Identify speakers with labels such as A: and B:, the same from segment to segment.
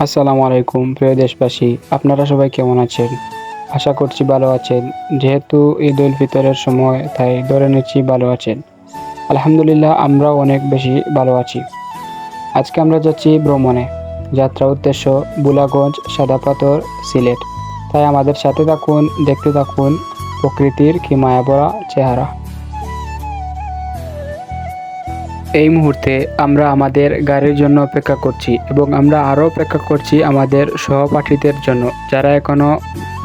A: আসসালামু আলাইকুম প্রিয় দেশবাসী, আপনারা সবাই কেমন আছেন? আশা করছি ভালো আছেন। যেহেতু ঈদ উল ফিতরের সময়, তাই ধরে নিচ্ছি ভালো আছেন। আলহামদুলিল্লাহ, আমরাও অনেক বেশি ভালো আছি। আজকে আমরা যাচ্ছি ভ্রমণে। যাত্রা উদ্দেশ্য বুলাগঞ্জ, সাদা পাথর, সিলেট। তাই আমাদের সাথে থাকুন, দেখতে থাকুন প্রকৃতির কি মায়াভরা চেহারা। এই মুহূর্তে আমরা আমাদের গাড়ির জন্য অপেক্ষা করছি এবং আমরা আরও অপেক্ষা করছি আমাদের সহপাঠীদের জন্য, যারা এখনও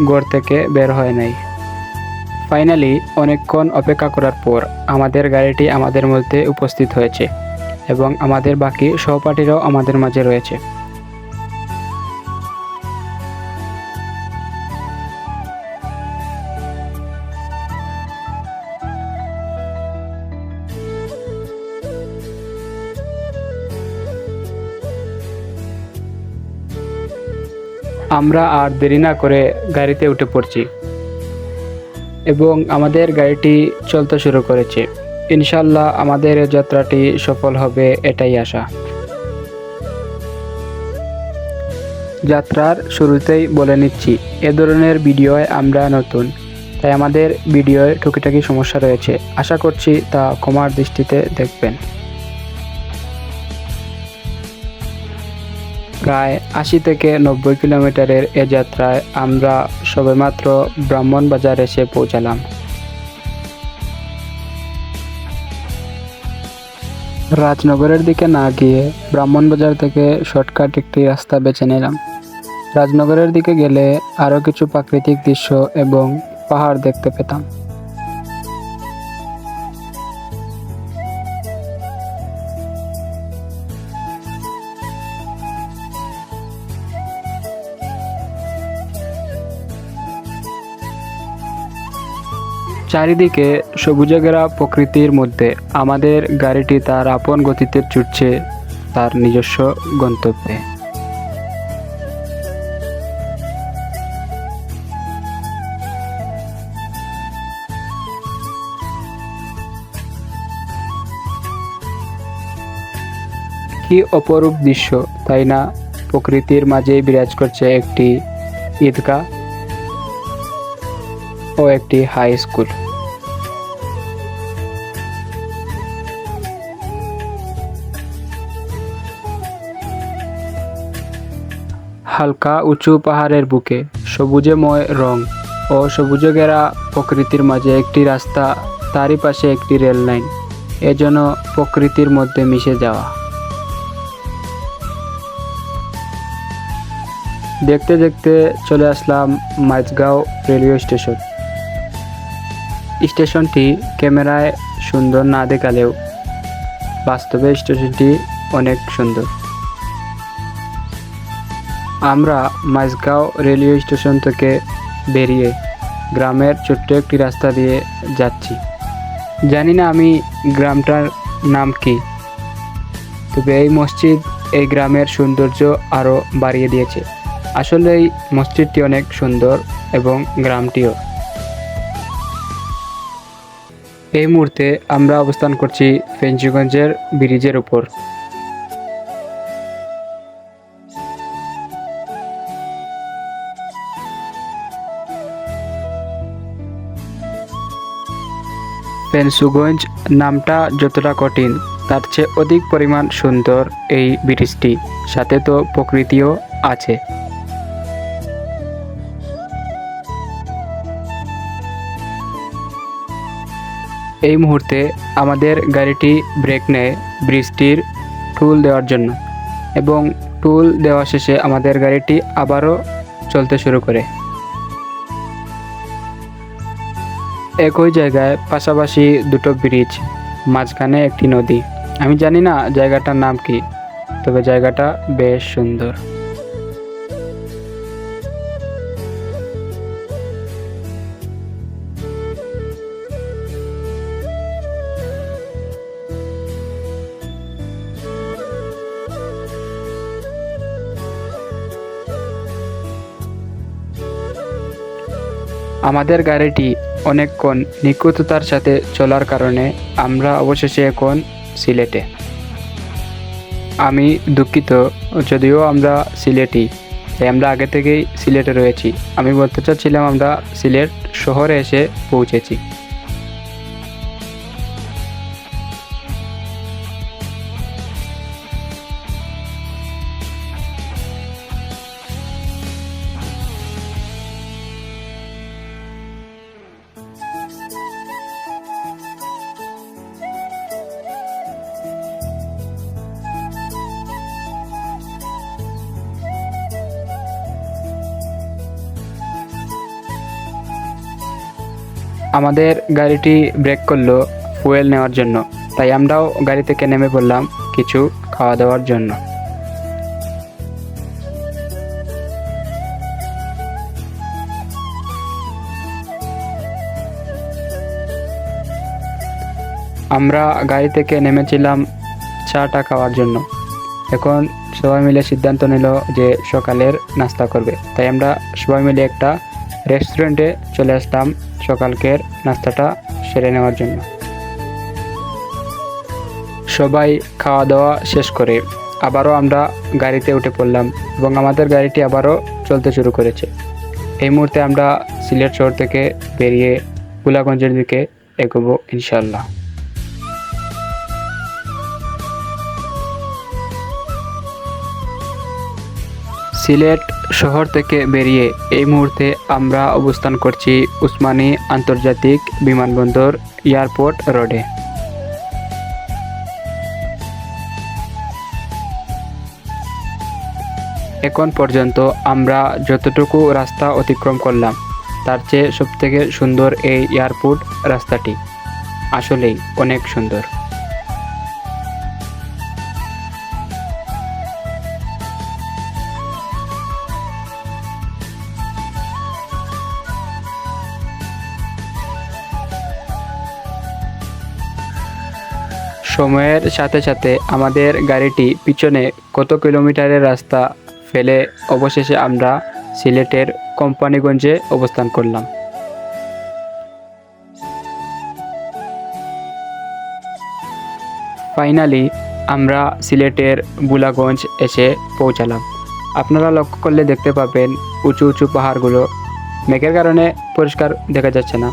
A: ঘর থেকে বের হয় নাই। ফাইনালি অনেকক্ষণ অপেক্ষা করার পর আমাদের গাড়িটি আমাদের মধ্যে উপস্থিত হয়েছে এবং আমাদের বাকি সহপাঠীরাও আমাদের মাঝে রয়েছে। আমরা আর দেরি না করে গাড়িতে উঠে পড়ছি এবং আমাদের গাড়িটি চলতে শুরু করেছে। ইনশাল্লাহ আমাদের এই যাত্রাটি সফল হবে, এটাই আশা। যাত্রার শুরুতেই বলে নিচ্ছি, এ ধরনের ভিডিওয় আমরা নতুন, তাই আমাদের ভিডিওয় টুকিটাকি সমস্যা রয়েছে। আশা করছি তা ক্ষমার দৃষ্টিতে দেখবেন। প্রায় ৮০ থেকে ৯০ কিলোমিটারের এ যাত্রায় আমরা সবেমাত্র ব্রাহ্মণবাজার এসে পৌঁছালাম। রাজনগরের দিকে না গিয়ে ব্রাহ্মণবাজার থেকে শর্টকাট একটি রাস্তা বেছে নিলাম। রাজনগরের দিকে গেলে আরও কিছু প্রাকৃতিক দৃশ্য এবং পাহাড় দেখতে পেতাম। চারিদিকে সবুজে ঘেরা প্রকৃতির মধ্যে আমাদের গাড়িটি তার আপন গতিতে ছুটছে তার নিজস্ব গন্তব্যে। কি অপরূপ দৃশ্য, তাই না? প্রকৃতির মাঝেই বিরাজ করছে একটি ঈদগাহ ও একটি হাই স্কুল। হালকা উঁচু পাহাড়ের বুকে সবুজেময় রং ও সবুজে ঘেরা প্রকৃতির মাঝে একটি রাস্তা, তারই পাশে একটি রেল লাইন, এজন্য প্রকৃতির মধ্যে মিশে যাওয়া। দেখতে দেখতে চলে আসলাম মাঝগাঁও রেলওয়ে স্টেশন। স্টেশনটি ক্যামেরায় সুন্দর না দেখালেও বাস্তবে স্টেশনটি অনেক সুন্দর। আমরা মাঝগাঁও রেলওয়ে স্টেশন থেকে বেরিয়ে গ্রামের ছোট্ট একটি রাস্তা দিয়ে যাচ্ছি। জানি না আমি গ্রামটার নাম কি, তবে এই মসজিদ এই গ্রামের সৌন্দর্য আরও বাড়িয়ে দিয়েছে। আসলে এই মসজিদটি অনেক সুন্দর এবং গ্রামটিও। এই মুহূর্তে আমরা অবস্থান করছি ফেঞ্চুগঞ্জের ব্রিজের উপর। ফেঞ্চুগঞ্জ নামটা যতটা কঠিন, তার চেয়ে অধিক পরিমাণ সুন্দর এই ব্রিজটি, সাথে তো প্রকৃতিও আছে। এই মুহূর্তে আমাদের গাড়িটি ব্রেক নেয় ব্রিজটির টুল দেওয়ার জন্য এবং টুল দেওয়া শেষে আমাদের গাড়িটি আবারও চলতে শুরু করে। একই জায়গায় পাশাপাশি দুটো ব্রিজ, মাঝখানে একটি নদী। আমি জানি না জায়গাটার নাম কি, তবে জায়গাটা বেশ সুন্দর। আমাদের গাড়িটি অনেকক্ষণ নিখুঁততার সাথে চলার কারণে আমরা অবশেষে এখন সিলেটে। আমি দুঃখিত, যদিও আমরা সিলেটি, তাই আমরা আগে থেকেই সিলেটে রয়েছি। আমি বলতে চাচ্ছিলাম আমরা সিলেট শহরে এসে পৌঁছেছি। আমাদের গাড়িটি ব্রেক করলো ফুয়েল নেওয়ার জন্য, তাই আমরাও গাড়ি থেকে নেমে পড়লাম কিছু খাওয়া দাওয়ার জন্য। আমরা গাড়ি থেকে নেমেছিলাম চাটা খাওয়ার জন্য। এখন সবাই মিলে সিদ্ধান্ত নিল যে সকালের নাস্তা করবে, তাই আমরা সবাই মিলে একটা রেস্টুরেন্টে চলে আসলাম সকালকের নাস্তাটা সেরে নেওয়ার জন্য। সবাই খাওয়া দাওয়া শেষ করে আবারও আমরা গাড়িতে উঠে পড়লাম এবং আমাদের গাড়িটি আবারও চলতে শুরু করেছে। এই মুহূর্তে আমরা সিলেট শহর থেকে বেরিয়ে গোলাগঞ্জের দিকে এগোবো ইনশাল্লাহ। সিলেট শহর থেকে বেরিয়ে এই মুহূর্তে আমরা অবস্থান করছি উসমানী আন্তর্জাতিক বিমানবন্দর এয়ারপোর্ট রোডে। এখন পর্যন্ত আমরা যতটুকু রাস্তা অতিক্রম করলাম তার চেয়ে সবথেকে সুন্দর এই এয়ারপোর্ট রাস্তাটি, আসলেই অনেক সুন্দর। সময়ের সাথে সাথে আমাদের গাড়িটি পিছনে কত কিলোমিটারের রাস্তা ফেলে অবশেষে আমরা সিলেটের কোম্পানিগঞ্জে অবস্থান করলাম। ফাইনালি আমরা সিলেটের বুলাগঞ্জ এসে পৌঁছালাম। আপনারা লক্ষ্য করলে দেখতে পাবেন উঁচু উঁচু পাহাড়গুলো মেঘের কারণে পরিষ্কার দেখা যাচ্ছে না।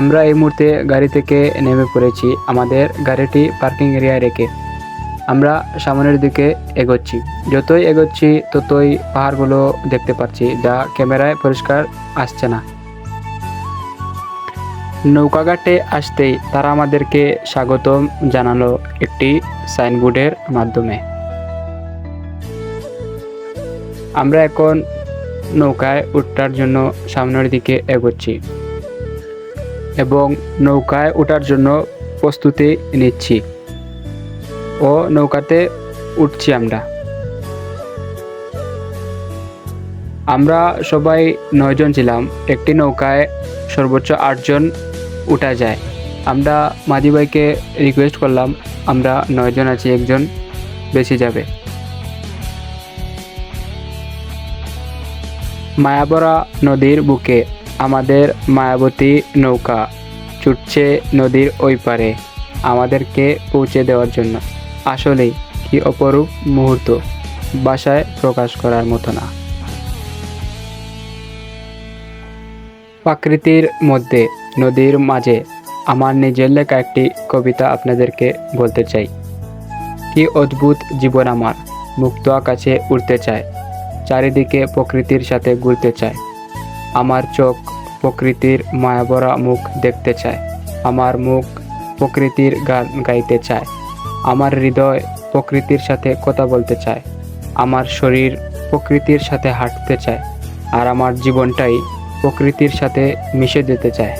A: আমরা এই মুহূর্তে গাড়ি থেকে নেমে পড়েছি। আমাদের গাড়িটি পার্কিং এরিয়ায় রেখে আমরা সামনের দিকে এগোচ্ছি। যতই এগোচ্ছি ততই পাহাড়গুলো দেখতে পাচ্ছি, যা ক্যামেরায় পরিষ্কার আসছে না। নৌকাঘাটে আসতেই তারা আমাদেরকে স্বাগতম জানালো একটি সাইনবোর্ডের মাধ্যমে। আমরা এখন নৌকায় ওঠার জন্য সামনের দিকে এগোচ্ছি এবং নৌকায় ওঠার জন্য প্রস্তুতি নিচ্ছি ও নৌকাতে উঠছি। আমরা সবাই 9 জন ছিলাম। একটি নৌকায় সর্বোচ্চ 8 জন উঠা যায়। আমরা মাঝি ভাইকে রিকোয়েস্ট করলাম, আমরা 9 জন আছি, একজন বেশি যাবে। মায়াবরা নদীর বুকে আমাদের মায়াবতী নৌকা ছুটছে নদীর ওই পারে আমাদেরকে পৌঁছে দেওয়ার জন্য। আসলেই কি অপরূপ মুহূর্ত, ভাষায় প্রকাশ করার মতো না। প্রকৃতির মধ্যে নদীর মাঝে আমার নিজের লেখা একটি কবিতা আপনাদেরকে বলতে চাই। কি অদ্ভুত জীবন আমার, মুক্ত আকাশে উড়তে চায়, চারিদিকে প্রকৃতির সাথে ঘুরতে চায়। আমার চোখ প্রকৃতির মায়াভরা মুখ দেখতে চায়, আমার মুখ প্রকৃতির গান গাইতে চায়, আমার হৃদয় প্রকৃতির সাথে কথা বলতে চায়, আমার শরীর প্রকৃতির সাথে হাঁটতে চায়, আর আমার জীবনটাই প্রকৃতির সাথে মিশে যেতে চায়।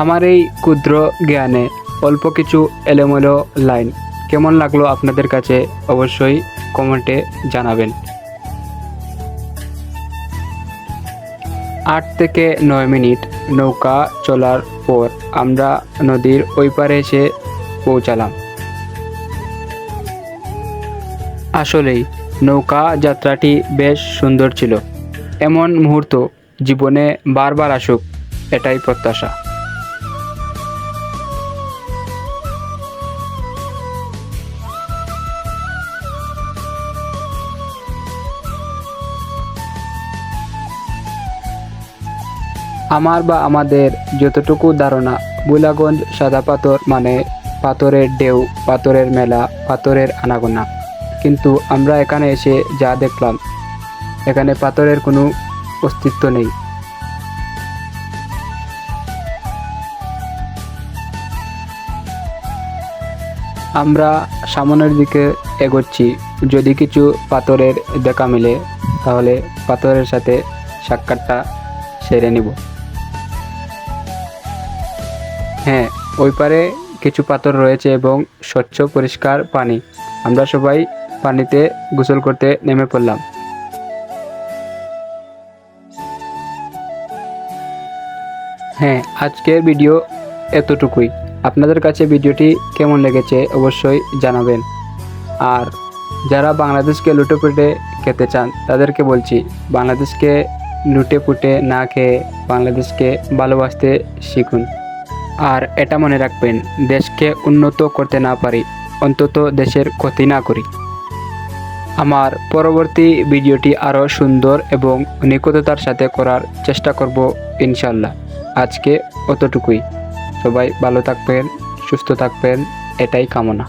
A: আমার এই ক্ষুদ্র জ্ঞানে অল্প কিছু এলোমেলো লাইন কেমন লাগলো আপনাদের কাছে অবশ্যই কমেন্টে জানাবেন। 8 থেকে 9 মিনিট নৌকা চলার পর আমরা নদীর ওই পারে এসে পৌঁছালাম। আসলেই নৌকা যাত্রাটি বেশ সুন্দর ছিল। এমন মুহূর্ত জীবনে বারবার আসুক, এটাই প্রত্যাশা। আমার বা আমাদের যতটুকু ধারণা, ভোলাগঞ্জ সাদা পাথর মানে পাথরের ঢেউ, পাথরের মেলা, পাথরের আনাগোনা। কিন্তু আমরা এখানে এসে যা দেখলাম, এখানে পাথরের কোনো অস্তিত্ব নেই। আমরা সামনের দিকে এগোচ্ছি, যদি কিছু পাথরের দেখা মিলে তাহলে পাথরের সাথে সাক্ষাৎটা সেরে নিব। হ্যাঁ, ওই পারে কিছু পাথর রয়েছে এবং স্বচ্ছ পরিষ্কার পানি। আমরা সবাই পানিতে গোসল করতে নেমে পড়লাম। হ্যাঁ, আজকের ভিডিও এতটুকুই। আপনাদের কাছে ভিডিওটি কেমন লেগেছে অবশ্যই জানাবেন। আর যারা বাংলাদেশকে লুটেপুটে খেতে চান তাদেরকে বলছি, বাংলাদেশকে লুটেপুটে না খেয়ে বাংলাদেশকে ভালোবাসতে শিখুন। আর এটা মনে রাখবেন, দেশকে উন্নত করতে না পারি, অন্তত দেশের ক্ষতি না করি। আমার পরবর্তী ভিডিওটি আরও সুন্দর এবং নিখুঁততার সাথে করার চেষ্টা করব ইনশাল্লাহ। আজকে অতটুকুই। সবাই ভালো থাকবেন, সুস্থ থাকবেন, এটাই কামনা।